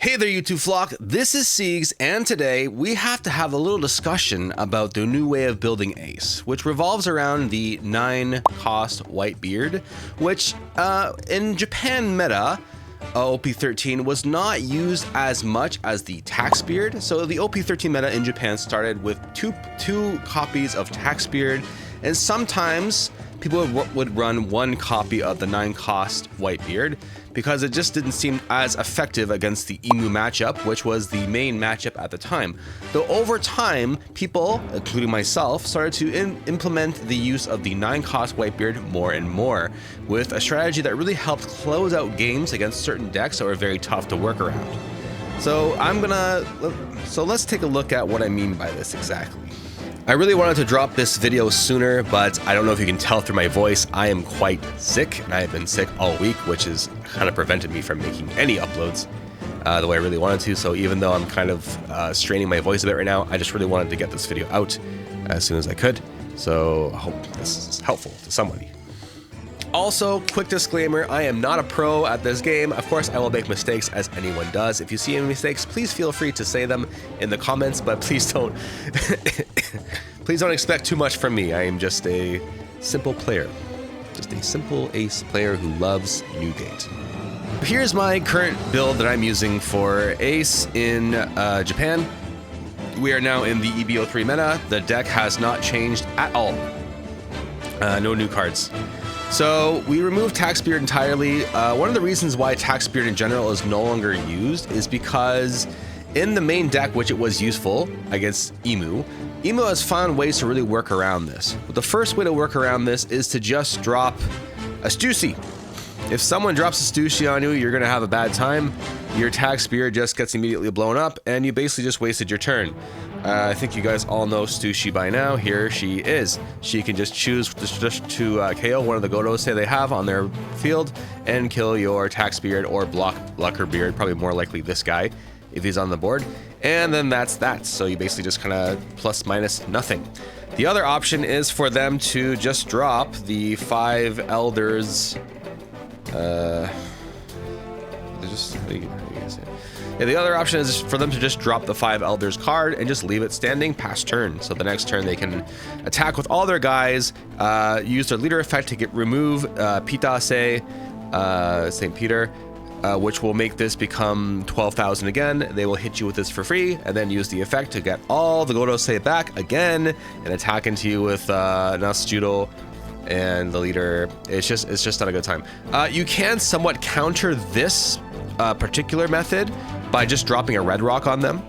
Hey there, YouTube flock. This is Siegs, and today we have to have a little discussion about the new way of building Ace, which revolves around the 9-cost Whitebeard, which in Japan meta, OP13 was not used as much as the Taxbeard. So the OP13 meta in Japan started with two copies of Taxbeard, and sometimes people would run one copy of the 9-cost Whitebeard because it just didn't seem as effective against the Emu matchup, which was the main matchup at the time. Though over time, people, including myself, started to implement the use of the 9-cost Whitebeard more and more, with a strategy that really helped close out games against certain decks that were very tough to work around. So let's take a look at what I mean by this exactly. I really wanted to drop this video sooner, but I don't know if you can tell through my voice, I am quite sick, and I have been sick all week, which has kind of prevented me from making any uploads the way I really wanted to. So even though I'm kind of straining my voice a bit right now, I just really wanted to get this video out as soon as I could. So I hope this is helpful to somebody. Also, quick disclaimer, I am not a pro at this game. Of course, I will make mistakes as anyone does. If you see any mistakes, please feel free to say them in the comments, but please don't please don't expect too much from me. I am just a simple player. Just a simple ace player who loves Newgate. Here's my current build that I'm using for ace in Japan. We are now in the EBO3 meta. The deck has not changed at all. No new cards. So we removed Taxbeard entirely. One of the reasons why Taxbeard in general is no longer used is because in the main deck, which it was useful against Emu has found ways to really work around this. But the first way to work around this is to just drop a Stussy. If someone drops a Stussy on you, you're going to have a bad time. Your Taxbeard just gets immediately blown up, and you basically just wasted your turn. I think you guys all know Stussy by now. Here she is. She can just choose just to KO one of the Godose they have on their field and kill your Taxbeard or block her beard, probably more likely this guy if he's on the board. And then that's that. So you basically just kind of plus minus nothing. The other option is for them to just drop the 5 Elders. The other option is for them to just drop the 5 Elders card and just leave it standing past turn. So the next turn they can attack with all their guys, use their leader effect to remove Pitase, St. Peter, which will make this become 12,000 again. They will hit you with this for free, and then use the effect to get all the Godose back again and attack into you with Nasjudo and the leader. It's just not a good time. You can somewhat counter this particular method by just dropping a red rock on them.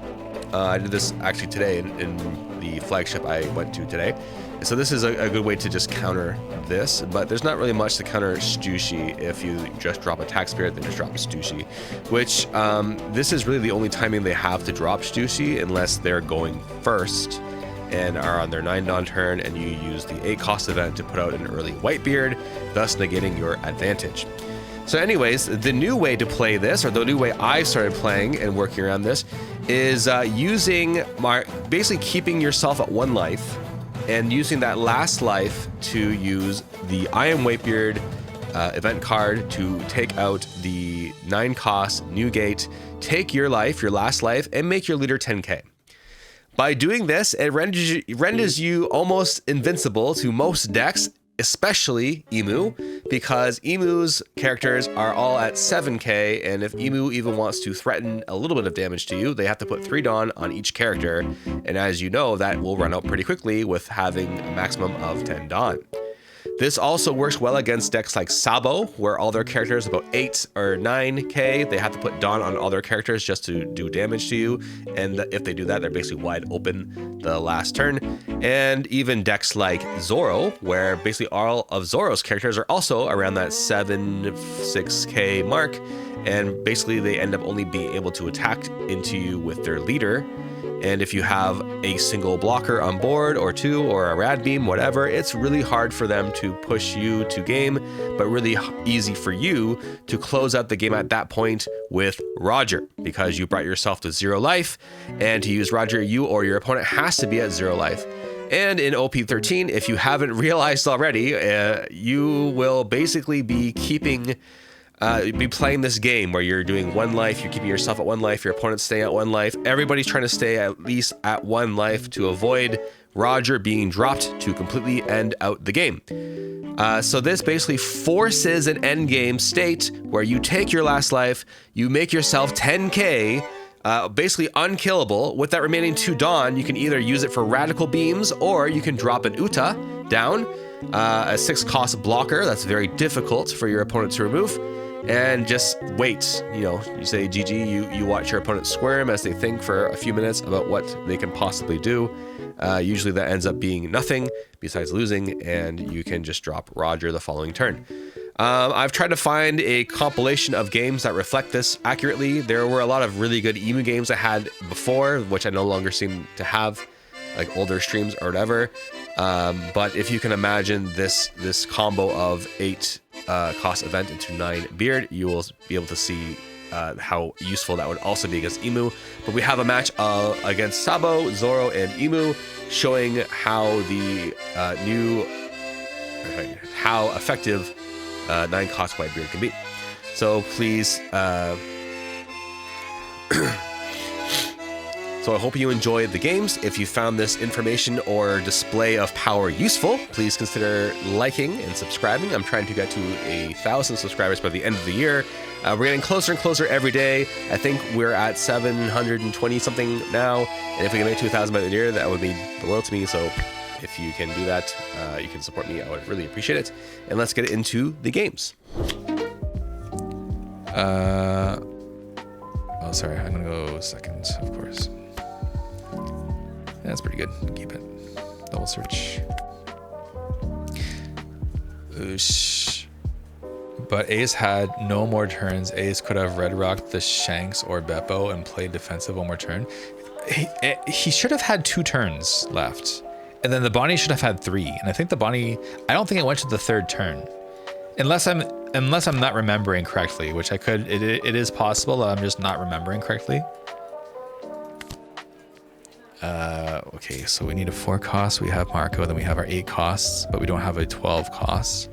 I did this actually today in the flagship I went to today. So this is a good way to just counter this, but there's not really much to counter Stussy. If you just drop a Taxbeard, then just drop a Stussy, which this is really the only timing they have to drop Stussy unless they're going first and are on their 9-Dawn turn, and you use the 8-cost event to put out an early Whitebeard, thus negating your advantage. So anyways, the new way to play this, or the new way I started playing and working around this, is basically keeping yourself at 1 life and using that last life to use the I Am Whitebeard event card to take out the 9-cost Newgate, take your life, your last life, and make your leader 10k. By doing this, it renders you almost invincible to most decks, especially Emu, because Emu's characters are all at 7k, and if Emu even wants to threaten a little bit of damage to you, they have to put 3 Dawn on each character, and as you know, that will run out pretty quickly with having a maximum of 10 Dawn. This also works well against decks like Sabo, where all their characters about 8 or 9k. They have to put Dawn on all their characters just to do damage to you. And if they do that, they're basically wide open the last turn. And even decks like Zoro, where basically all of Zoro's characters are also around that 6k mark. And basically they end up only being able to attack into you with their leader. And if you have a single blocker on board, or 2, or a rad beam, whatever, it's really hard for them to push you to game, but really easy for you to close out the game at that point with Roger, because you brought yourself to 0 life, and to use Roger, you or your opponent has to be at 0 life. And in OP13, if you haven't realized already, you will basically be keeping be playing this game where you're doing one life, you're keeping yourself at one life, your opponent's staying at one life. Everybody's trying to stay at least at one life to avoid Roger being dropped to completely end out the game. So this basically forces an end game state where you take your last life, you make yourself 10k, basically unkillable. With that remaining 2 Dawn, you can either use it for radical beams or you can drop an Uta down, a 6 cost blocker that's very difficult for your opponent to remove, and just wait. You know, you say GG, you watch your opponent squirm as they think for a few minutes about what they can possibly do. Usually that ends up being nothing besides losing, and you can just drop Roger the following turn. I've tried to find a compilation of games that reflect this accurately. There were a lot of really good emu games I had before, which I no longer seem to have, like older streams or whatever. But if you can imagine this combo of 8 cost event into 9 beard, you will be able to see how useful that would also be against emu. But we have a match against Sabo, Zoro, and emu, showing how the how effective 9 cost Whitebeard can be. So please, so I hope you enjoyed the games. If you found this information or display of power useful, please consider liking and subscribing. I'm trying to get to 1,000 subscribers by the end of the year. We're getting closer and closer every day. I think we're at 720 something now. And if we can make 2,000 by the year, that would mean the world to me. So if you can do that, you can support me. I would really appreciate it. And let's get into the games. Oh, sorry. I'm going to go second, of course. That's pretty good. Keep it. Double search. Oosh. But Ace had no more turns. Ace could have red rocked the Shanks or Beppo and played defensive one more turn. He should have had 2 turns left. And then the Bonnie should have had 3. And I think the Bonnie, I don't think it went to the 3rd turn. Unless I'm not remembering correctly, which I could, it is possible that I'm just not remembering correctly. Okay, so we need a 4 cost. We have Marco, then we have our 8 costs, but we don't have a 12 cost.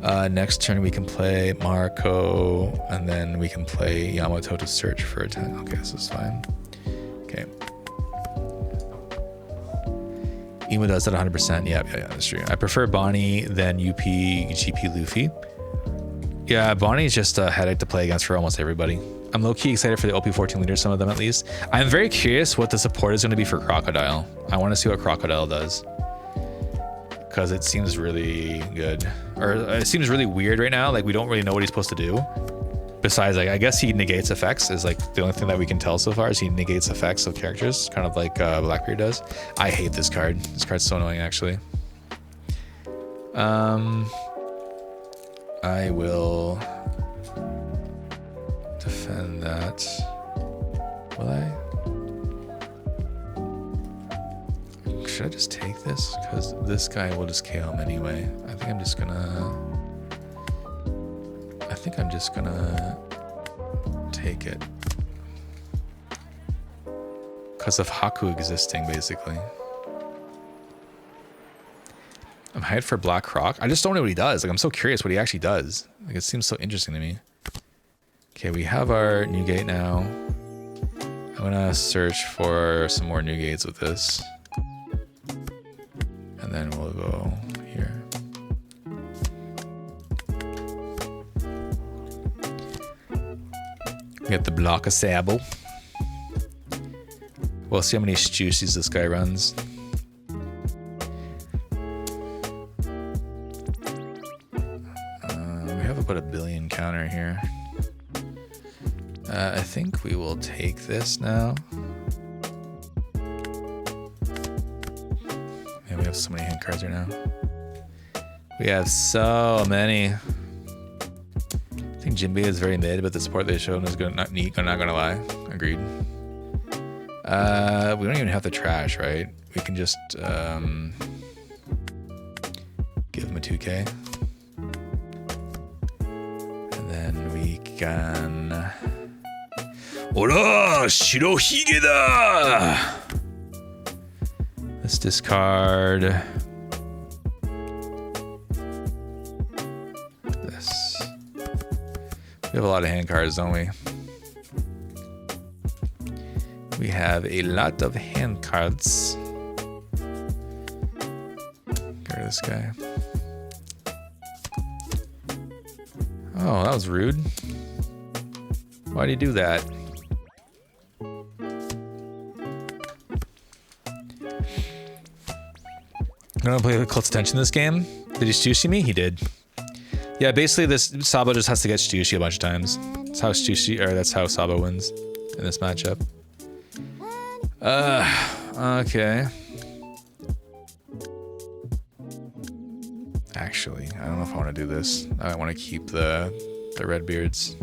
Next turn we can play Marco, and then we can play Yamato to search for a 10. Okay, this is fine. Okay. Emu does it 100%. Yeah, that's true. I prefer Bonnie than UP GP Luffy. Yeah, Bonnie's just a headache to play against for almost everybody. I'm low-key excited for the OP14 leaders, some of them at least. I'm very curious what the support is going to be for Crocodile. I want to see what Crocodile does, because it seems really good. Or it seems really weird right now. Like, we don't really know what he's supposed to do. Besides, like, I guess he negates effects is like the only thing that we can tell so far is he negates effects of characters, kind of like Blackbeard does. I hate this card. This card's so annoying, actually. I will defend that. Will I? Should I just take this? Because this guy will just KO him anyway. I think I'm just gonna take it. Because of Haku existing, basically. I'm hyped for Black Croc. I just don't know what he does. Like, I'm so curious what he actually does. Like, it seems so interesting to me. Okay, we have our new gate now. I'm gonna search for some more new gates with this. And then we'll go here. We get the block of Sabo. We'll see how many juices this guy runs. We have about 1 billion counter here. I think we will take this now. Man, we have so many hand cards right now. We have so many. I think Jinbei is very mid, but the support they showed is not neat. I'm not gonna lie. Agreed. We don't even have the trash, right? We can just give him a 2K. And then we can... Ora! Shirohige da! Let's discard this. We have a lot of hand cards, don't we? We have a lot of hand cards. Get rid of this guy. Oh, that was rude. Why'd he do that? I'm gonna play close attention to this game. Did he Stussy me? He did. Yeah, basically this Sabo just has to get Stussy a bunch of times. That's how Stussy, or that's how Sabo wins in this matchup. Okay. Actually, I don't know if I want to do this. I want to keep the Redbeards.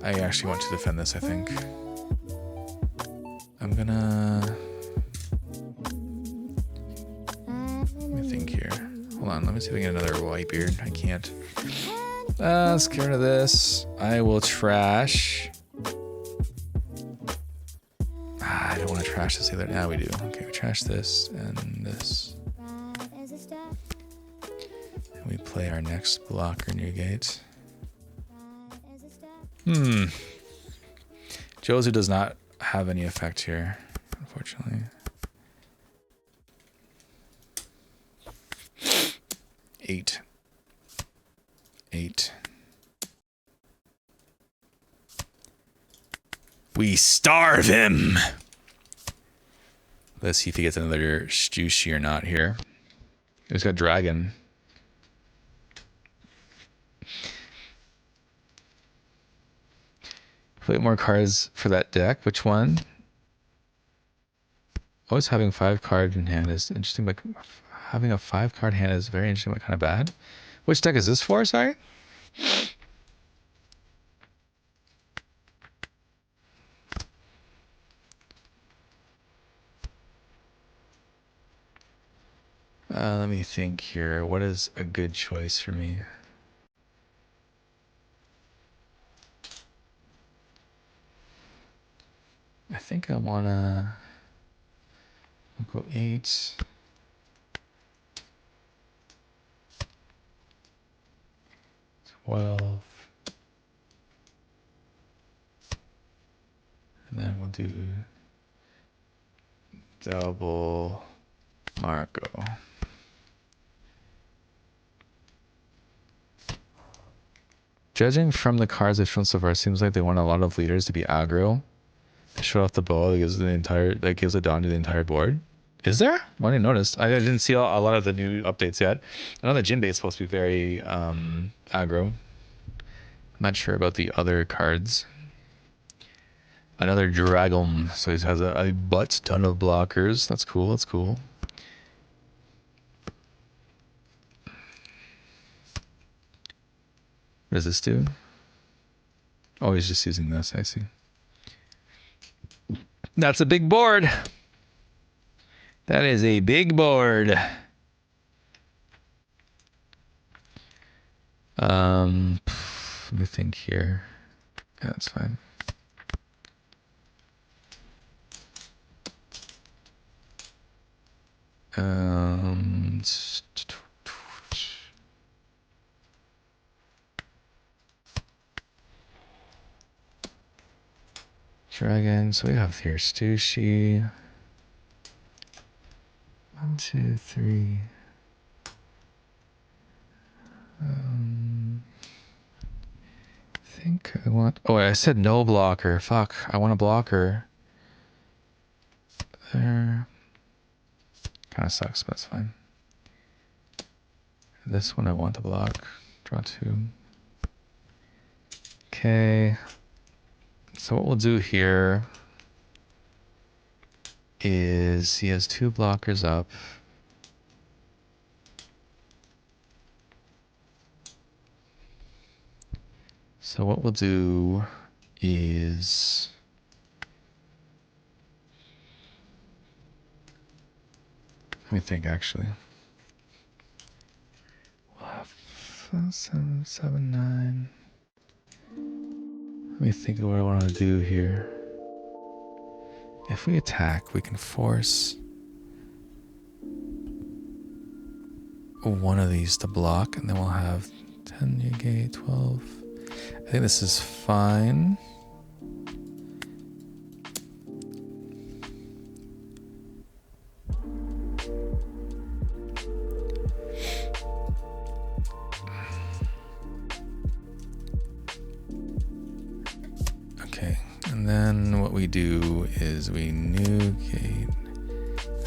I actually want to defend this, I think. I'm gonna... Let me think here. Hold on, let me see if I can get another Whitebeard. I can't. Let's get rid of this. I will trash. I don't want to trash this either. Now we do. Okay, we trash this and this. And we play our next blocker new gate. Jozu does not have any effect here, unfortunately. 8. 8. We starve him! Let's see if he gets another Stussy or not here. He's got Dragon. Play more cards for that deck. Which one? Always having 5 cards in hand is interesting, but having a 5 card hand is very interesting, but kind of bad. Which deck is this for? Sorry? Let me think here. What is a good choice for me? I think I wanna go 8. 12. And then we'll do double Marco. Judging from the cards they've shown so far, it seems like they want a lot of leaders to be aggro. Show off the ball that gives a Dawn to the entire board. Is there? I didn't notice. I didn't see a lot of the new updates yet. I know the Jinbei is supposed to be very aggro. I'm not sure about the other cards. Another Dragon. So he has a butt ton of blockers. That's cool. That's cool. What does this do? Oh, he's just using this. I see. That's a big board. That is a big board. Let me think here. Yeah, that's fine. Dragon. So we have here Stussy. 1, 2, 3. I think I want... Oh, I said no blocker. Fuck. I want a blocker. There. Kind of sucks, but that's fine. This one I want to block. Draw 2. Okay. So what we'll do here is he has 2 blockers up. So what we'll do is let me think actually. We'll have 7, 7, 9. Let me think of what I want to do here. If we attack, we can force one of these to block, and then we'll have 10 negate 12. I think this is fine. Okay, and then what we do is we negate,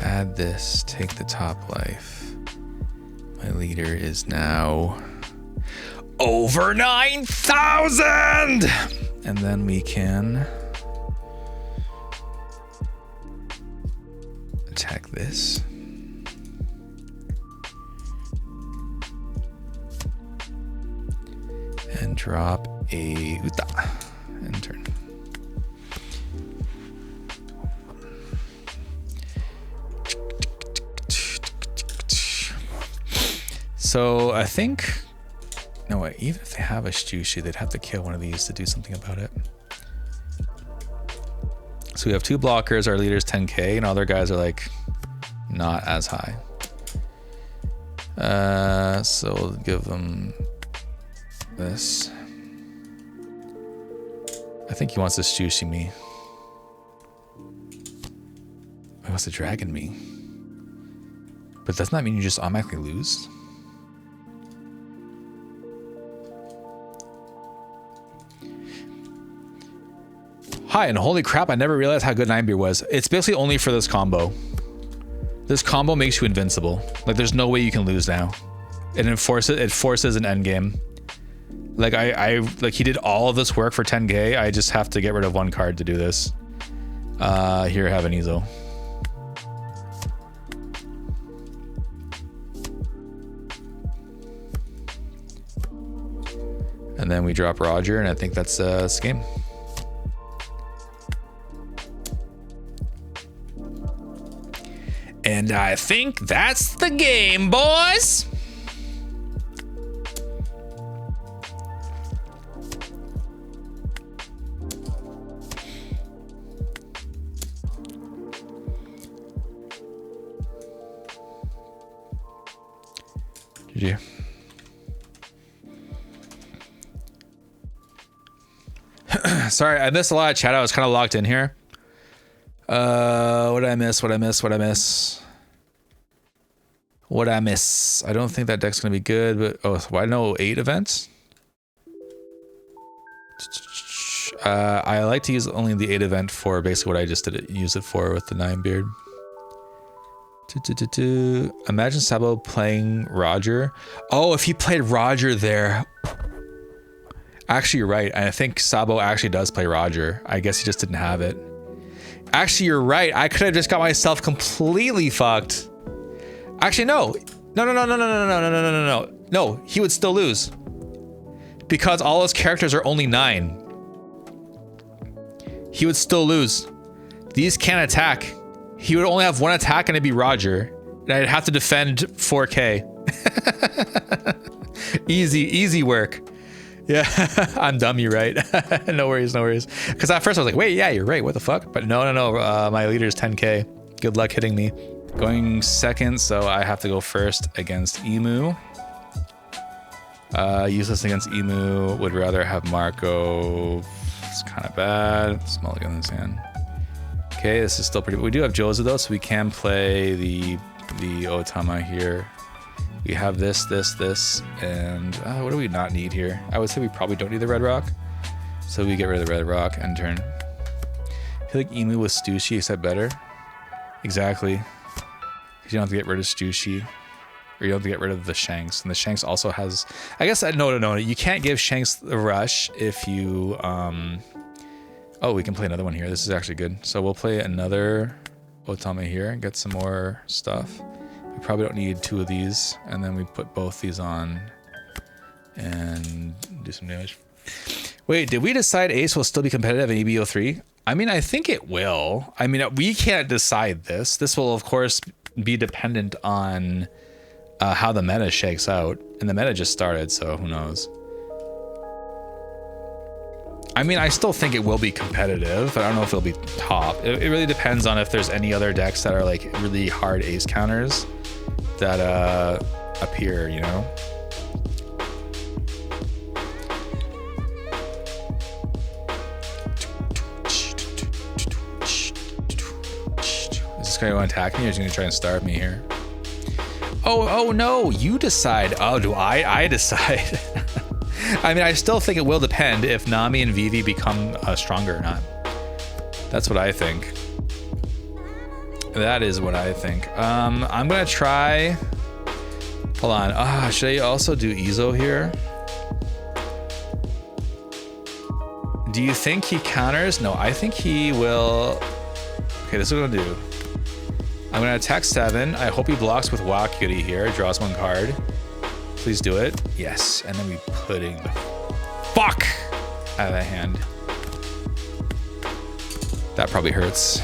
add this, take the top life. My leader is now over 9,000! And then we can attack this. And drop a Uta and turn. So I think, no wait, even if they have a Stushi, they'd have to kill one of these to do something about it. So we have 2 blockers, our leader's 10k, and other guys are like not as high. So we'll give them this. I think he wants to Stushi me. He wants to dragon me. But doesn't that mean you just automatically lose? Hi, and holy crap, I never realized how good Whitebeard was. It's basically only for this combo. This combo makes you invincible. Like, there's no way you can lose now. It forces an end game. Like, like, he did all of this work for 10k. I just have to get rid of 1 card to do this. Here, have an Ezo. And then we drop Roger, and I think that's this game. And I think that's the game, boys. GG. Sorry, I missed a lot of chat. I was kind of locked in here. What did I miss? What I miss? I don't think that deck's gonna be good, but why no 8 events? I like to use only the 8 event for basically what I just did use it for with the Whitebeard. Imagine Sabo playing Roger. Oh, if he played Roger there. Actually, you're right. I think Sabo actually does play Roger. I guess he just didn't have it. Actually, you're right. I could have just got myself completely fucked. Actually, no. No, he would still lose. Because all his characters are only 9. He would still lose. These can't attack. He would only have 1 attack and it'd be Roger. And I'd have to defend 4k. Easy work. Yeah, I'm dumb, you're right. No worries. Because at first I was like, wait, yeah, you're right, what the fuck? But no, my leader's 10k. Good luck hitting me. Going second, so I have to go first against Emu. Useless against Emu, would rather have Marco. It's kind of bad. Small gun in his hand. Okay, this is still pretty. We do have Joza though, so we can play the Otama here. We have this, and what do we not need here? I would say we probably don't need the red rock. So we get rid of the red rock and turn. I feel like Emu with Stushi is that better? Exactly. Because you don't have to get rid of Stushi. Or you don't have to get rid of the Shanks. And the Shanks also has... I guess, no. You can't give Shanks the rush if you... Oh, we can play another one here. This is actually good. So we'll play another Otama here and get some more stuff. We probably don't need 2 of these, and then we put both these on and do some damage. Wait, did we decide Ace will still be competitive in EBO3? I mean, I think it will. I mean, we can't decide this. This will, of course, be dependent on how the meta shakes out. And the meta just started, so who knows? I mean, I still think it will be competitive, but I don't know if it'll be top. It really depends on if there's any other decks that are like really hard ace counters that appear, you know? Is this guy going to attack me or is he going to try and starve me here? Oh no, you decide. Oh, do I decide? I mean, I still think it will depend if Nami and Vivi become stronger or not. That's what I think. That is what I think. I'm gonna try. Hold on. Should I also do Izo here? Do you think he counters? No, I think he will. Okay, this is what I'm gonna do. I'm gonna attack 7. I hope he blocks with Wakuri here. Draws 1 card. Please do it. Yes, and then we putting the fuck out of that hand. That probably hurts.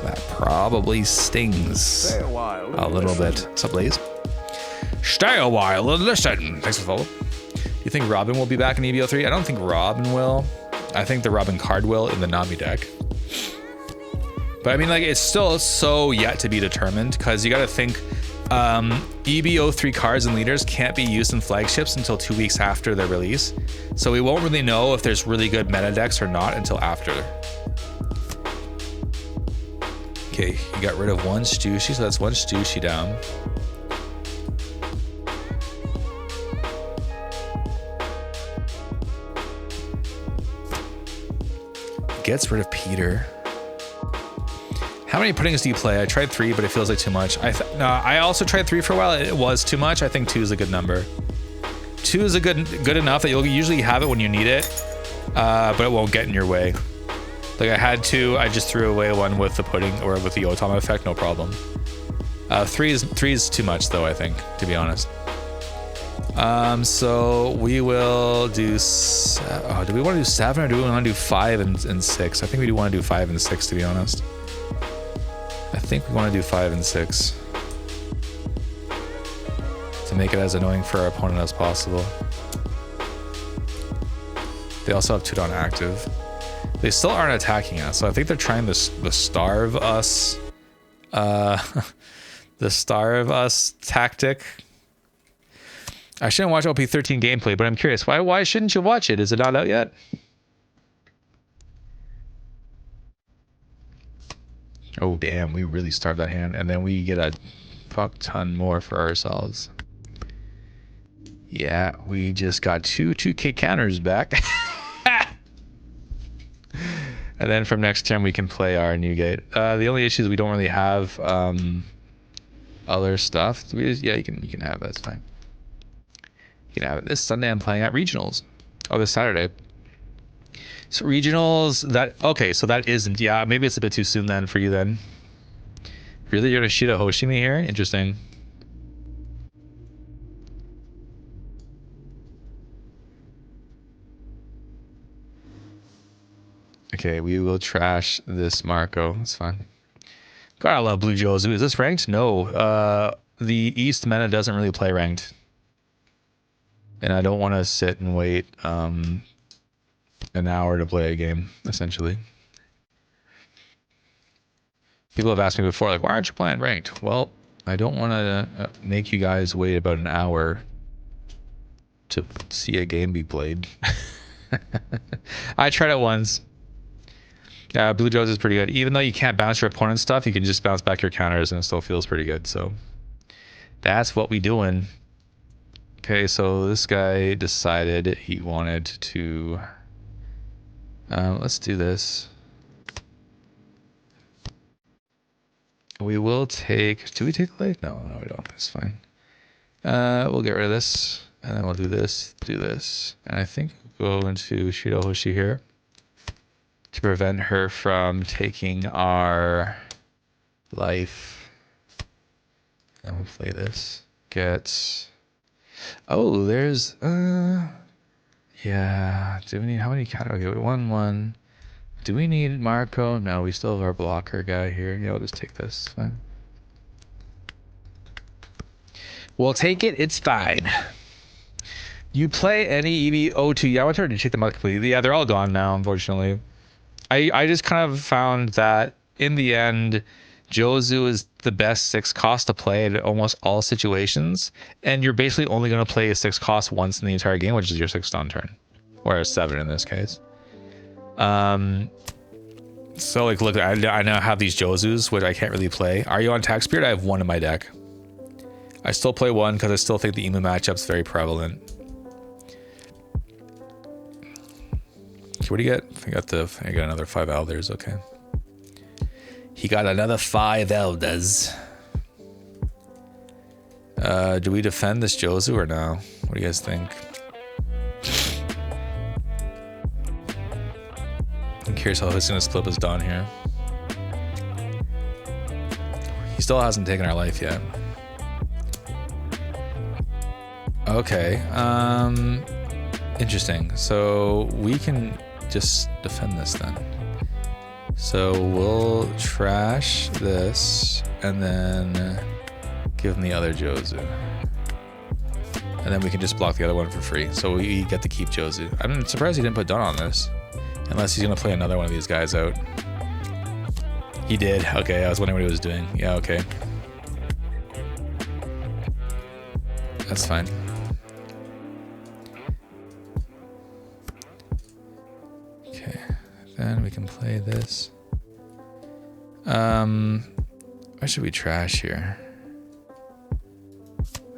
That probably stings a little bit. What's up, Blaze? Stay a while and listen. Thanks for the follow. You think Robin will be back in EBO 3? I don't think Robin will. I think the Robin card will in the Nami deck. But I mean, like, it's still so yet to be determined because you got to think EBO 3 cards and leaders can't be used in flagships until 2 weeks after their release. So we won't really know if there's really good meta decks or not until after. Okay, you got rid of 1 Stussy, so that's 1 Stussy down. Gets rid of Peter. How many puddings do you play? I tried 3, but it feels like too much. I also tried 3 for a while. It was too much. I think 2 is a good number. 2 is a good enough that you'll usually have it when you need it, but it won't get in your way. Like I had 2, I just threw away 1 with the pudding or with the Otama effect, no problem. 3 is too much though, I think, to be honest. So we will do. Do we want to do 7 or do we want to do 5 and 6? I think we do want to do 5 and 6, to be honest. I think we want to do 5 and 6 to make it as annoying for our opponent as possible. They also have 2 down active. They still aren't attacking us, so I think they're trying to starve us. The starve us tactic. I shouldn't watch OP13 gameplay, but I'm curious. Why shouldn't you watch it? Is it not out yet? Oh, damn. We really starved that hand. And then we get a fuck ton more for ourselves. Yeah, we just got 2K counters back. And then from next turn, we can play our new gate. The only issue is we don't really have other stuff. So yeah, you can have that. It's fine. You can have it. This Sunday, I'm playing at Regionals. Oh, this Saturday. So Regionals, okay, so that isn't, yeah, maybe it's a bit too soon then for you then. Really, you're gonna shoot a Hoshimi here? Interesting. Okay, we will trash this Marco. It's fine. God, I love Blue Jozu. Is this ranked? No. The East meta doesn't really play ranked. And I don't want to sit and wait an hour to play a game, essentially. People have asked me before, like, why aren't you playing ranked? Well, I don't want to make you guys wait about an hour to see a game be played. I tried it once. Yeah, Blue Joe's is pretty good. Even though you can't bounce your opponent's stuff, you can just bounce back your counters and it still feels pretty good. So that's what we doing. Okay, so this guy decided he wanted to... let's do this. We will take... Do we take the late? No, we don't. That's fine. We'll get rid of this. And then we'll do this, And I think we'll go into Shirohoshi here to prevent her from taking our life. And we'll play this. Get... Oh, there's... Yeah. Do we need... How many counter... Okay, 1. Do we need Marco? No, we still have our blocker guy here. Yeah, we'll just take this. Fine. We'll take it. It's fine. You play any EV02 Yamato, or did you take them out completely? Yeah, they're all gone now, unfortunately. I just kind of found that in the end, Jozu is the best 6 cost to play in almost all situations, and you're basically only going to play a 6 cost once in the entire game, which is your 6th on turn, or a 7 in this case. So like, look, I now have these Jozus, which I can't really play. Are you on Taxbeard? I have 1 in my deck. I still play 1 because I still think the Emu matchup's very prevalent. Okay, what do you get? I got another 5 elders. Okay. He got another 5 elders. Do we defend this Jozu or no? What do you guys think? I'm curious how he's gonna split his Dawn here. He still hasn't taken our life yet. Okay. Interesting. So we can just defend this then. So we'll trash this and then give him the other Jozu. And then we can just block the other one for free. So we get to keep Jozu. I'm surprised he didn't put Dawn on this. Unless he's gonna play another one of these guys out. He did. Okay, I was wondering what he was doing. Yeah, okay. That's fine. Okay, then we can play this. What should we trash here?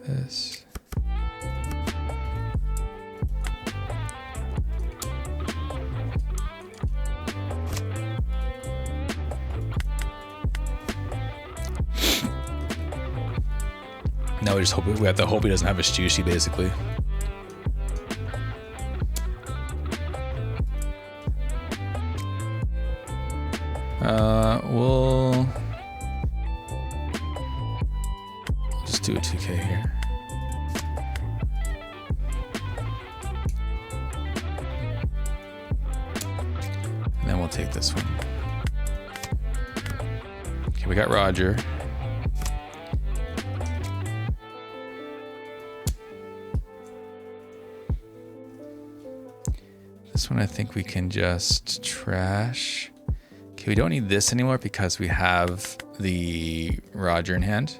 This. Now we just hope we have to hope he doesn't have a Shushi, basically. We'll just do a 2K here. And then we'll take this one. Okay, we got Roger. This one I think we can just trash. Okay, we don't need this anymore because we have the Roger in hand.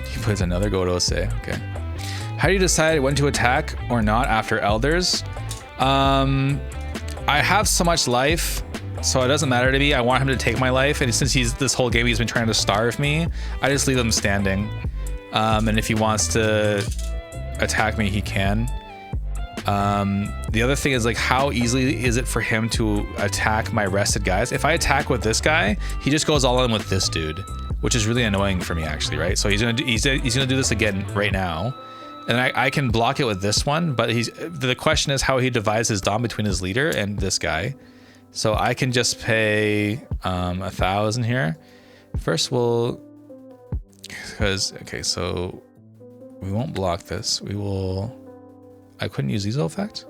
He plays another Godose, okay. How do you decide when to attack or not after Elders? I have so much life, so it doesn't matter to me. I want him to take my life, and since this whole game he's been trying to starve me, I just leave him standing. And if he wants to attack me, he can. The other thing is, like, how easily is it for him to attack my rested guys? If I attack with this guy, he just goes all in with this dude, which is really annoying for me, actually, right? So he's gonna do this again right now, and I can block it with this one. But the question is how he divides his Dom between his leader and this guy. So I can just pay 1,000 here. First we'll, okay, so we won't block this. We will, I couldn't use Easel effect?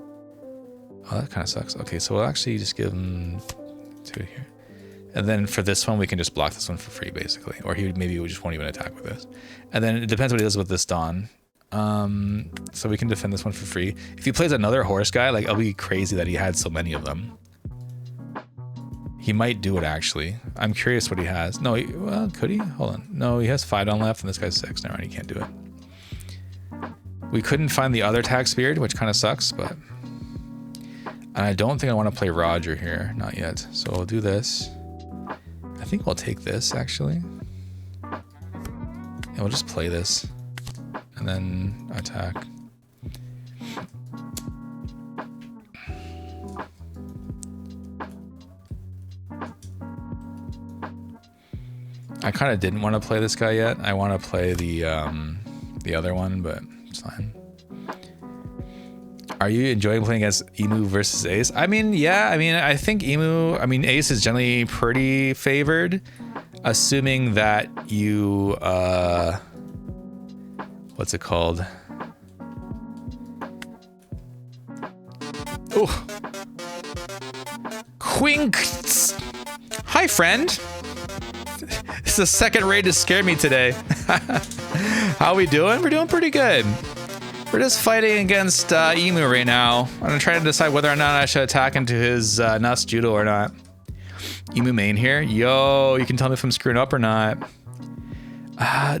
Oh, that kind of sucks. Okay, so we'll actually just give him 2 here. And then for this one, we can just block this one for free, basically. Or maybe we just won't even attack with this. And then it depends what he does with this Dawn. So we can defend this one for free. If he plays another horse guy, like, it'll be crazy that he had so many of them. He might do it, actually. I'm curious what he has. No, well, could he? Hold on. No, he has 5 on left, and this guy's 6. Never mind, he can't do it. We couldn't find the other Taxbeard, which kind of sucks, but... And I don't think I want to play Roger here. Not yet. So we'll do this. I think we'll take this, actually. And we'll just play this. And then attack. I kind of didn't want to play this guy yet. I want to play the other one, but it's fine. Are you enjoying playing against Emu versus Ace? I mean, yeah. I mean, I think Ace is generally pretty favored, assuming that you what's it called? Oh, Quinks. Hi, friend. This is the second raid to scare me today. How we doing? We're doing pretty good. We're just fighting against Emu right now. I'm trying to decide whether or not I should attack into his nuts judo or not. Emu main here. Yo, you can tell me if I'm screwing up or not.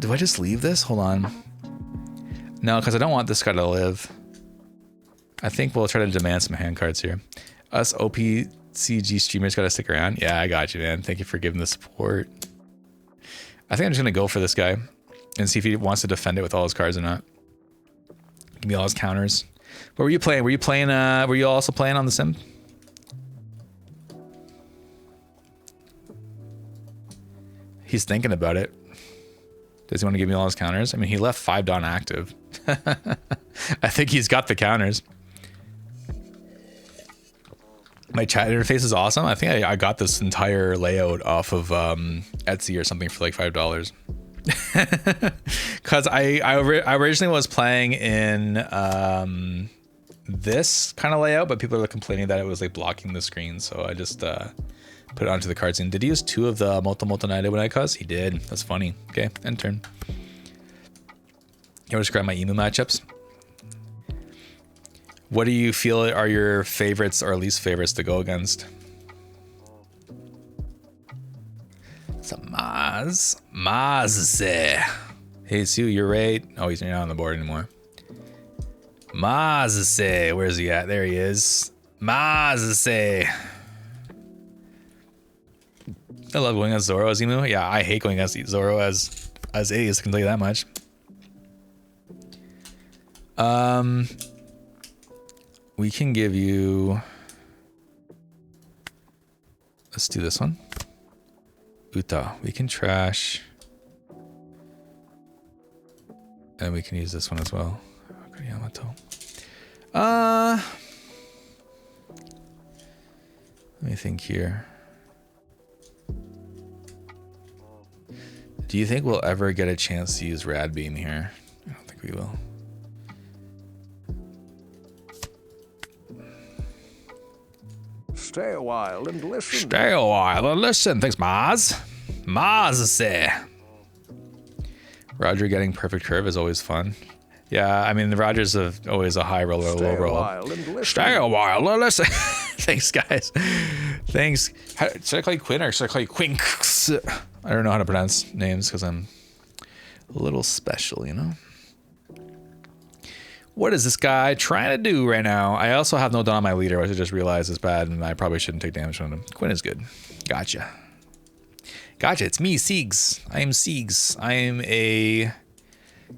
Do I just leave this? Hold on. No, because I don't want this guy to live. I think we'll try to demand some hand cards here. Us OPCG streamers got to stick around. Yeah, I got you, man. Thank you for giving the support. I think I'm just going to go for this guy and see if he wants to defend it with all his cards or not. Give me all his counters. What were you playing? Were you also playing on the sim? He's thinking about it. Does he want to give me all his counters? I mean, he left 5 Dawn active. I think he's got the counters. My chat interface is awesome. I think I got this entire layout off of Etsy or something for like $5. Because I originally was playing in this kind of layout, but people are complaining that it was like blocking the screen. So I just put it onto the card scene. Did he use 2 of the Moto Naide when I cuss? He did. That's funny. Okay, end turn. You want to describe my Emu matchups? What do you feel are your favorites or least favorites to go against? It's a Maz. Maz. Hey, Sue, you're right. Oh, he's not on the board anymore. Maz. Where's he at? There he is. Maz. I love going against Zoro as Emu. Yeah, I hate going against Zoro as Ace, I can tell you that much. We can give you... Let's do this one. Uta. We can trash. And we can use this one as well. Yamato. Let me think here. Do you think we'll ever get a chance to use Rad Beam here? I don't think we will. Stay a while and listen. Stay a while and listen. Thanks, Maz. Maz. Roger getting perfect curve is always fun. Yeah, I mean, the Rogers are always a high roller, low roll. Stay a while and listen. Thanks, guys. Thanks. Should I call you Quinn or should I call you Quinks? I don't know how to pronounce names because I'm a little special, you know? What is this guy trying to do right now? I also have no Dawn on my leader, which I just realized is bad, and I probably shouldn't take damage from him. Quinn is good. Gotcha. Gotcha. It's me, Siegs. I am Siegs. I am a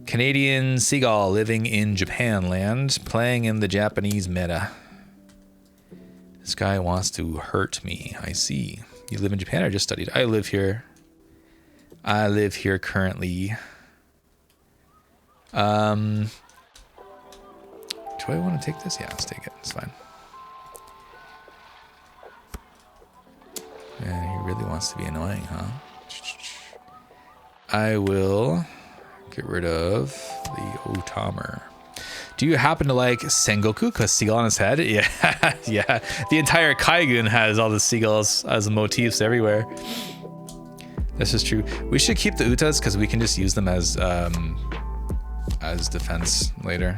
Canadian seagull living in Japan land, playing in the Japanese meta. This guy wants to hurt me. I see. You live in Japan or just studied? I live here. I live here currently. Do I want to take this? Yeah, let's take it. It's fine. Man, he really wants to be annoying, huh? I will get rid of the Otamer. Do you happen to like Sengoku? Because seagull on his head? Yeah, yeah. The entire Kaigun has all the seagulls as motifs everywhere. This is true. We should keep the Utas because we can just use them as defense later.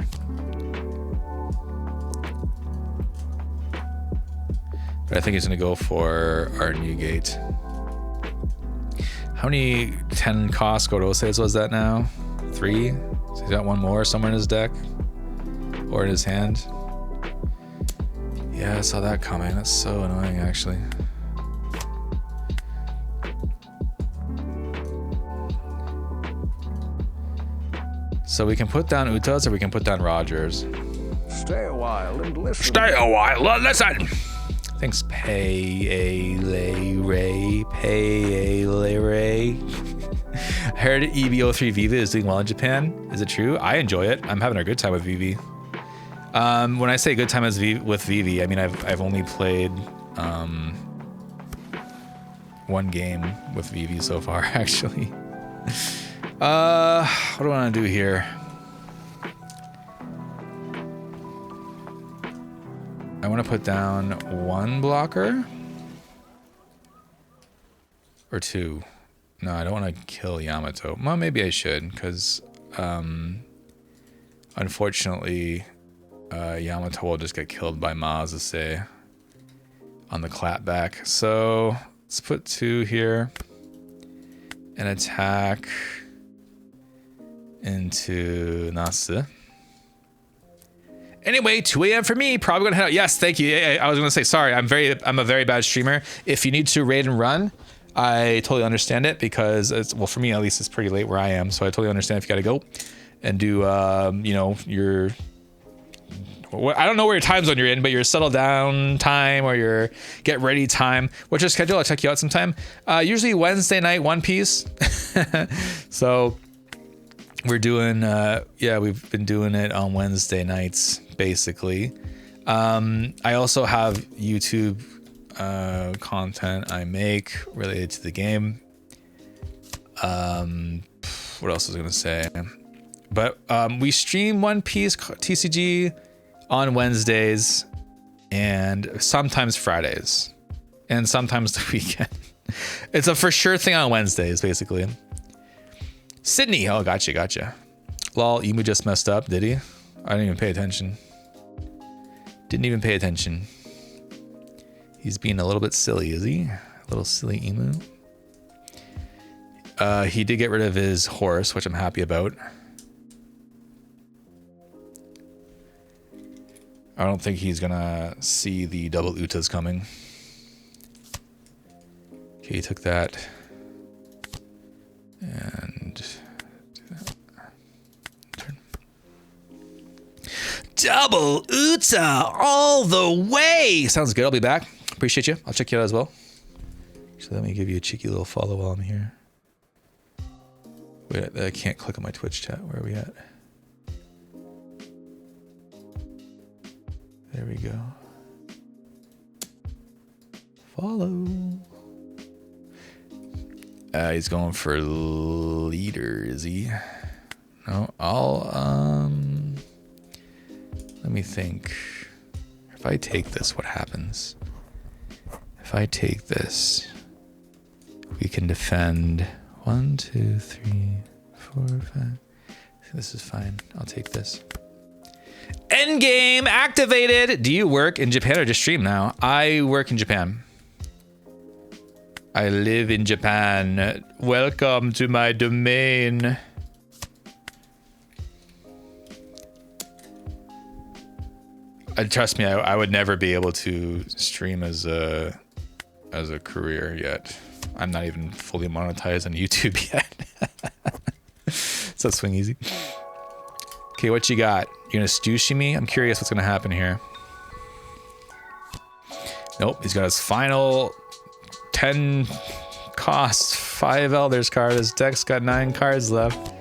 But I think he's gonna go for our new gate. How many 10 cost Goroses was that now? 3? So he's got one more somewhere in his deck. Or in his hand. Yeah, I saw that coming. That's so annoying, actually. So we can put down Utas or we can put down Rogers. Stay a while and listen. Stay a while and listen! Thanks, Pay-A-Le-Ray. Pay-A-Le-Ray. I heard EVO3 Viva is doing well in Japan. Is it true? I enjoy it. I'm having a good time with Vivi. When I say good time with Vivi, I mean I've only played one game with Vivi so far, actually. What do I want to do here? I want to put down one blocker. Or 2. No, I don't want to kill Yamato. Well, maybe I should, because unfortunately, Yamato will just get killed by Mazase on the clapback. So let's put 2 here and attack into Nasu. Anyway, 2 a.m. for me. Probably gonna head out. Yes, thank you. I was gonna say sorry. I'm a very bad streamer. If you need to raid and run, I totally understand it, because it's, well, for me at least, it's pretty late where I am. So I totally understand if you gotta go and do you know, your, I don't know where your time zone you're in, but your settle down time or your get ready time. What's your schedule? I'll check you out sometime. Usually Wednesday night, One Piece. So we're doing, yeah, we've been doing it on Wednesday nights, basically. I also have YouTube content I make related to the game. What else was I gonna say? But we stream One Piece TCG on Wednesdays and sometimes Fridays and sometimes the weekend. It's a for sure thing on Wednesdays, basically. Sydney, oh, gotcha. Lol, Emu just messed up, did he? I didn't even pay attention. Didn't even pay attention. He's being a little bit silly, is he? A little silly Emu. He did get rid of his horse, which I'm happy about. I don't think he's gonna see the double Utas coming. Okay, he took that. And do that. Turn. Double Uta all the way. Sounds good. I'll be back. Appreciate you. I'll check you out as well. So let me give you a cheeky little follow while I'm here. Wait, I can't click on my Twitch chat. Where are we at? There we go. Follow. He's going for leader, is he? No, I'll, let me think. If I take this, what happens? If I take this, we can defend 1, 2, 3, 4, 5. This is fine. I'll take this. Endgame activated. Do you work in Japan or just stream now? I work in Japan. I live in Japan. Welcome to my domain. Trust me, I would never be able to stream as a career yet. I'm not even fully monetized on YouTube yet. So swing easy. Okay, what you got? You're gonna sushi me? I'm curious what's gonna happen here. Nope, he's got his final 10 cost, 5 Elders card. His deck's got 9 cards left.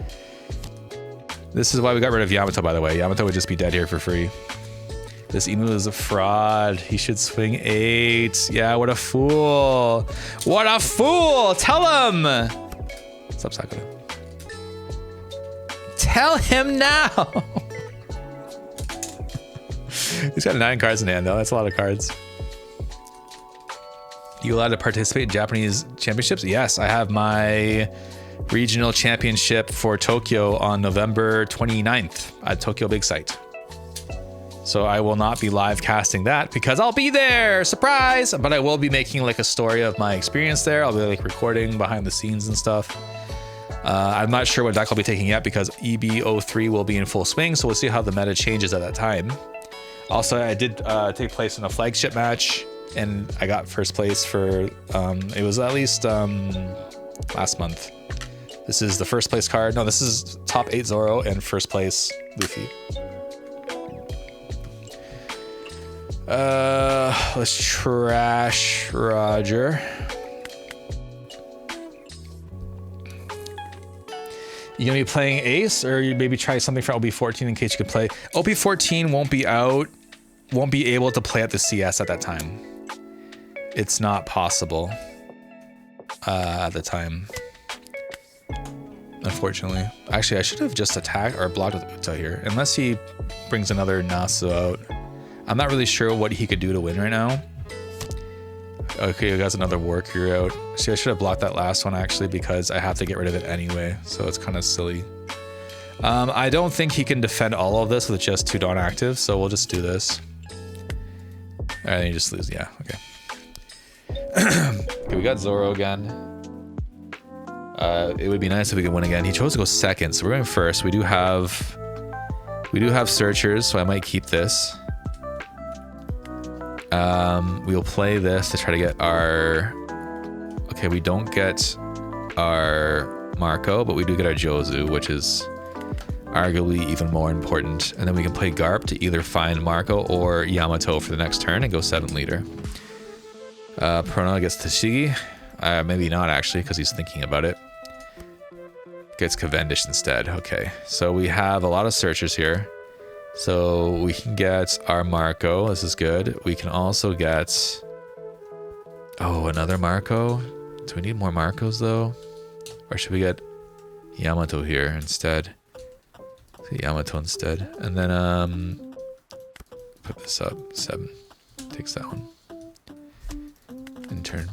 This is why we got rid of Yamato, by the way. Yamato would just be dead here for free. This Emu is a fraud. He should swing 8. Yeah, what a fool. What a fool! Tell him! Stop Sakura. Tell him now! He's got 9 cards in hand, though. That's a lot of cards. You allowed to participate in Japanese championships? Yes, I have my regional championship for Tokyo on November 29th at Tokyo Big Sight. So I will not be live casting that because I'll be there, surprise! But I will be making like a story of my experience there. I'll be like recording behind the scenes and stuff. I'm not sure what deck I'll be taking yet because EB03 will be in full swing, so we'll see how the meta changes at that time. Also, I did take place in a flagship match and I got first place for, it was at least last month. This is the first place card. No, this is top 8 Zoro and first place Luffy. Let's trash Roger. You gonna be playing Ace, or you maybe try something for LB14 in case you could play? LB14 won't be out, won't be able to play at the CS at that time. It's not possible at the time, unfortunately. Actually, I should have just attacked or blocked with Uta here, unless he brings another Nasu out. I'm not really sure what he could do to win right now. Okay, we got another worker out. See, I should have blocked that last one actually because I have to get rid of it anyway. So it's kind of silly. I don't think he can defend all of this with just 2 Dawn active, so we'll just do this. And you just lose, yeah, okay. Okay, we got Zoro again. It would be nice if we could win again. He chose to go second, so we're going first. We do have searchers, so I might keep this. We'll play this to try to get our... Okay, we don't get our Marco, but we do get our Jozu, which is arguably even more important. And then we can play Garp to either find Marco or Yamato for the next turn and go 7 leader. Prono gets Tashigi. Maybe not actually, because he's thinking about it. Gets Cavendish instead. Okay, so we have a lot of searchers here. So we can get our Marco. This is good. We can also get... Oh, another Marco? Do we need more Marcos though? Or should we get Yamato here instead? Yamato instead. And then put this up. 7. Takes that one. In turn.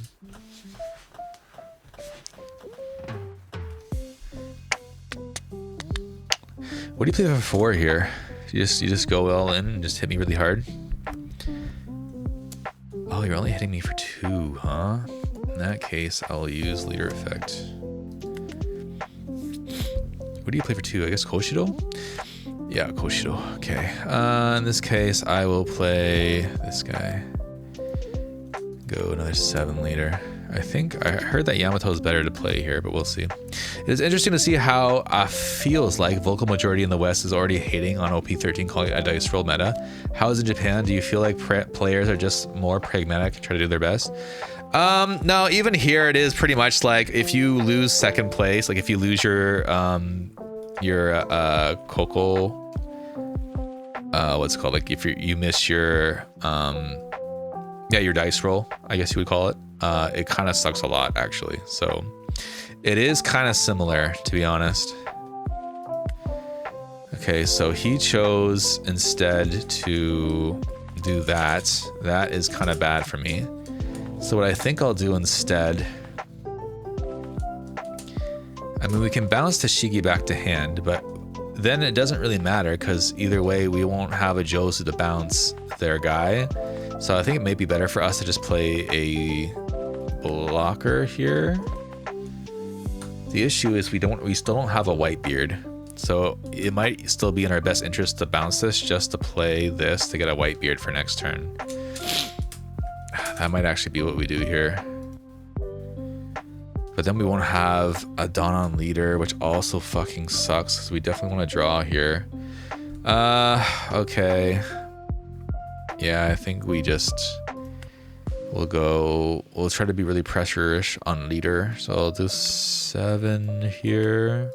What do you play for 4 here? You just go all in and just hit me really hard? Oh, you're only hitting me for 2, huh? In that case, I'll use leader effect. What do you play for 2? I guess Koshido? Yeah, Koshido. Okay. In this case, I will play this guy. Go another 7 leader. I heard that Yamato is better to play here, but we'll see. It is interesting to see how feels like vocal majority in the West is already hating on OP13, calling it a dice roll meta. How is it in Japan? Do you feel like players are just more pragmatic and try to do their best? No, even here it is pretty much like if you lose second place, like if you lose your Coco, what's it called? Like if you miss your your dice roll, I guess you would call it. It kind of sucks a lot actually. So it is kind of similar, to be honest. Okay, so he chose instead to do that. That is kind of bad for me. So what I think I'll do instead, I mean, we can bounce Tashigi back to hand, but then it doesn't really matter because either way we won't have a Josu to bounce their guy. So I think it may be better for us to just play a blocker here. The issue is we still don't have a Whitebeard. So it might still be in our best interest to bounce this just to play this to get a Whitebeard for next turn. That might actually be what we do here. But then we won't have a Dawn on leader, which also fucking sucks because we definitely want to draw here. Okay. Yeah, I think we'll try to be really pressure-ish on leader. So I'll do 7 here.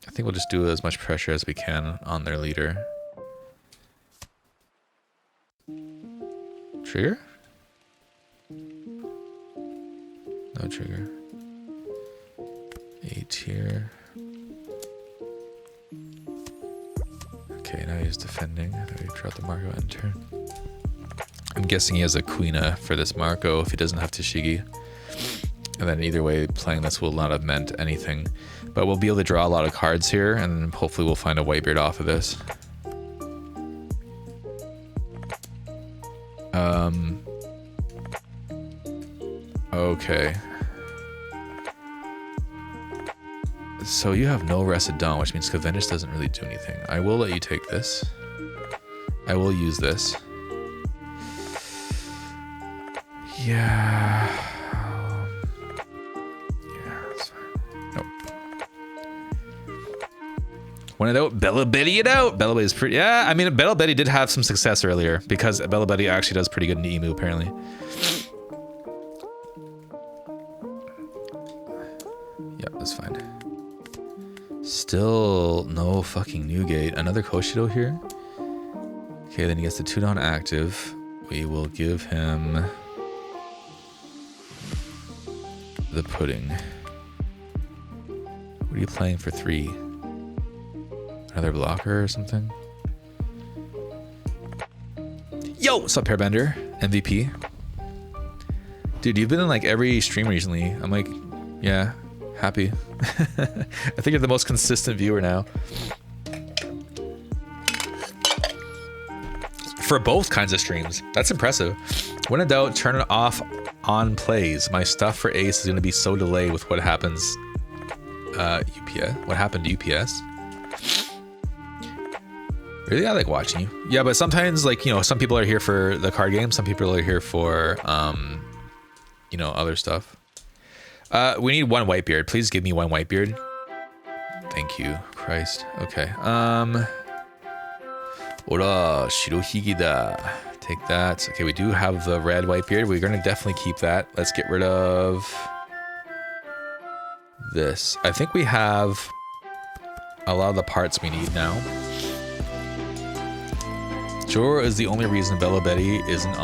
I think we'll just do as much pressure as we can on their leader. Trigger? No trigger. 8 here. Okay, now he's defending. We drop the Marco end turn. I'm guessing he has a Quina for this Marco if he doesn't have Tashigi. And then either way, playing this will not have meant anything. But we'll be able to draw a lot of cards here, and hopefully we'll find a Whitebeard off of this. Okay. So you have no Rested Dawn, which means Cavendish doesn't really do anything. I will let you take this. I will use this. Yeah. Yeah, that's fine. Nope. When it out, Bella Betty it out. Bella Betty is pretty. Yeah, I mean, Bella Betty did have some success earlier because Bella Betty actually does pretty good in Emu, apparently. Yeah, that's fine. Still no fucking Newgate. Another Koshido here. Okay, then he gets the 2 Dawn active. We will give him the pudding. What are you playing for 3? Another blocker or something? Yo, what's up, Hairbender? MVP. Dude, you've been in like every stream recently. I'm like, yeah, happy. I think you're the most consistent viewer now. For both kinds of streams. That's impressive. When in doubt, turn it off on plays. My stuff for Ace is going to be so delayed with what happens. UPS. What happened to UPS? Really? I like watching you. Yeah, but sometimes, like, you know, some people are here for the card game. Some people are here for, you know, other stuff. We need one Whitebeard. Please give me one Whitebeard. Thank you. Christ. Okay. Ora, Shirohige da. Take that. Okay, we do have the red Whitebeard. We're going to definitely keep that. Let's get rid of this. I think we have a lot of the parts we need now. Zoro is the only reason Bella Betty isn't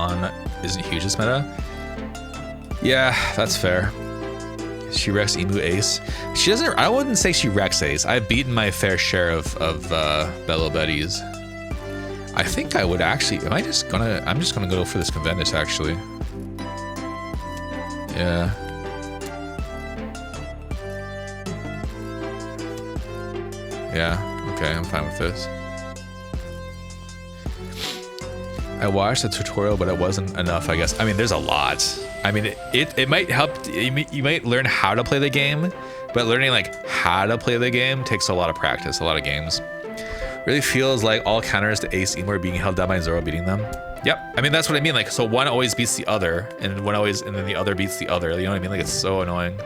huge this meta. Yeah, that's fair. She wrecks Emu Ace. She doesn't. I wouldn't say she wrecks Ace. I've beaten my fair share of Bella Betties. I think I would actually. I'm just gonna go for this Conventus actually. Yeah. Yeah. Okay, I'm fine with this. I watched the tutorial, but it wasn't enough, I guess. I mean, there's a lot. I mean, it might help. You might learn how to play the game, but learning like how to play the game takes a lot of practice, a lot of games. Really feels like all counters to Ace Emu are being held down by Zoro beating them. Yep. I mean, that's what I mean. Like, so one always beats the other, and then the other beats the other. You know what I mean? Like, it's so annoying.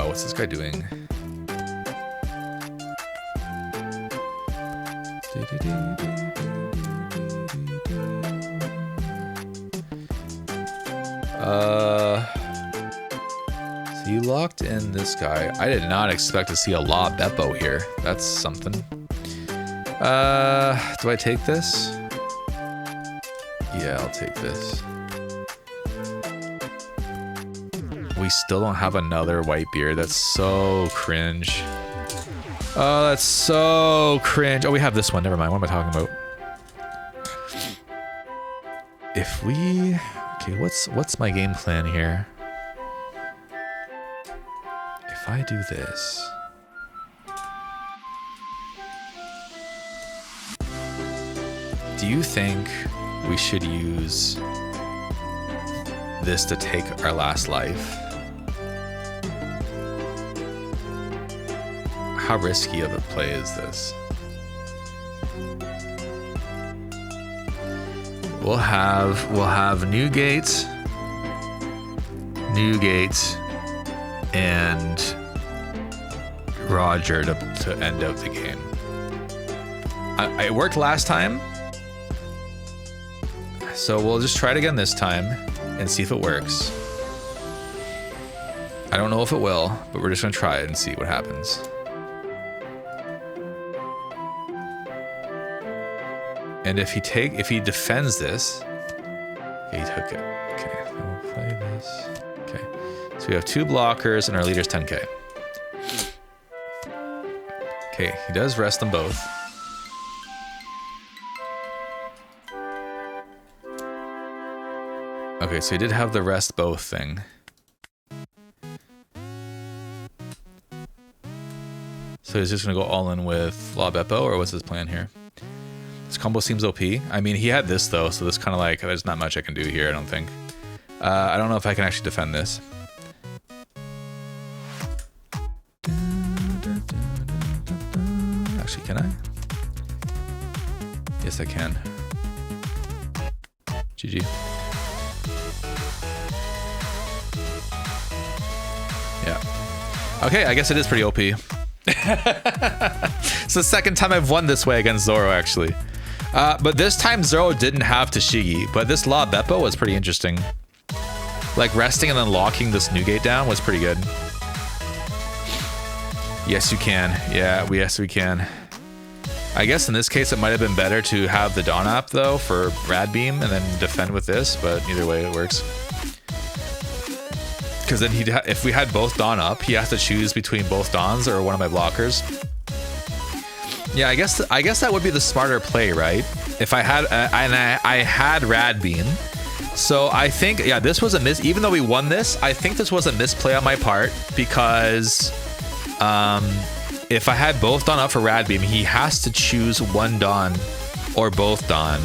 What's this guy doing? So you locked in this guy. I did not expect to see a La Beppo here. That's something. Do I take this? Yeah, I'll take this. We still don't have another Whitebeard. That's so cringe. Oh, that's so cringe. Oh, we have this one. Never mind. What am I talking about? If we... Okay, what's my game plan here? If I do this... Do you think we should use this to take our last life? How risky of a play is this? We'll have Newgate, and Roger to end out the game. It worked last time, so we'll just try it again this time and see if it works. I don't know if it will, but we're just gonna try it and see what happens. And if he defends this, okay, he took it. Okay, we'll play this. Okay, so we have 2 blockers and our leader's 10k. Okay, he does rest them both. Okay, so he did have the rest both thing. So he's just gonna go all in with La Beppo, or what's his plan here? This combo seems OP. I mean, he had this though, so there's kind of like, there's not much I can do here, I don't think. I don't know if I can actually defend this. Actually, can I? Yes, I can. GG. Yeah. Okay, I guess it is pretty OP. It's the second time I've won this way against Zoro, actually. But this time Zoro didn't have Tashigi, but this La Beppo was pretty interesting. Like resting and then locking this Newgate down was pretty good. Yes, you can. Yeah, yes, we can. I guess in this case it might have been better to have the Dawn App though for Rad Beam and then defend with this, but either way it works. Because then if we had both Dawn up, he has to choose between both Dawns or one of my blockers. Yeah, I guess that would be the smarter play, right? If I had I had Rad Beam. So I think, yeah, this was a miss. Even though we won this, I think this was a misplay on my part because if I had both Dawn up for Rad Beam, he has to choose one Dawn or both Dawn.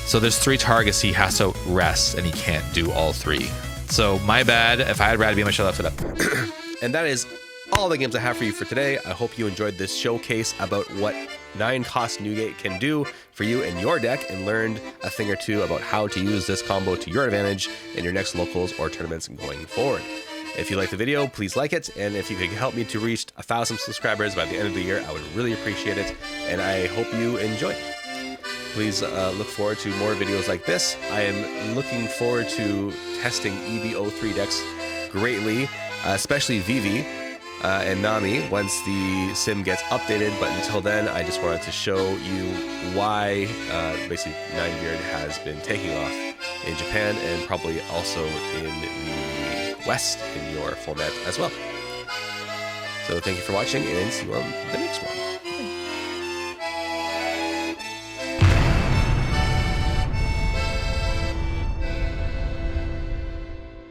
So there's 3 targets he has to rest, and he can't do all 3. So my bad. If I had Rad Beam, I should have left it up. And that is all the games I have for you for today. I hope you enjoyed this showcase about what 9-cost Newgate can do for you in your deck and learned a thing or two about how to use this combo to your advantage in your next locals or tournaments going forward. If you liked the video, please like it, and if you could help me to reach 1,000 subscribers by the end of the year, I would really appreciate it, and I hope you enjoy. Please look forward to more videos like this. I am looking forward to testing EV03 decks greatly, especially Vivi and Nami once the sim gets updated. But until then, I just wanted to show you why basically Ninebeard has been taking off in Japan and probably also in the West in your format as well. So thank you for watching and see you on the next one.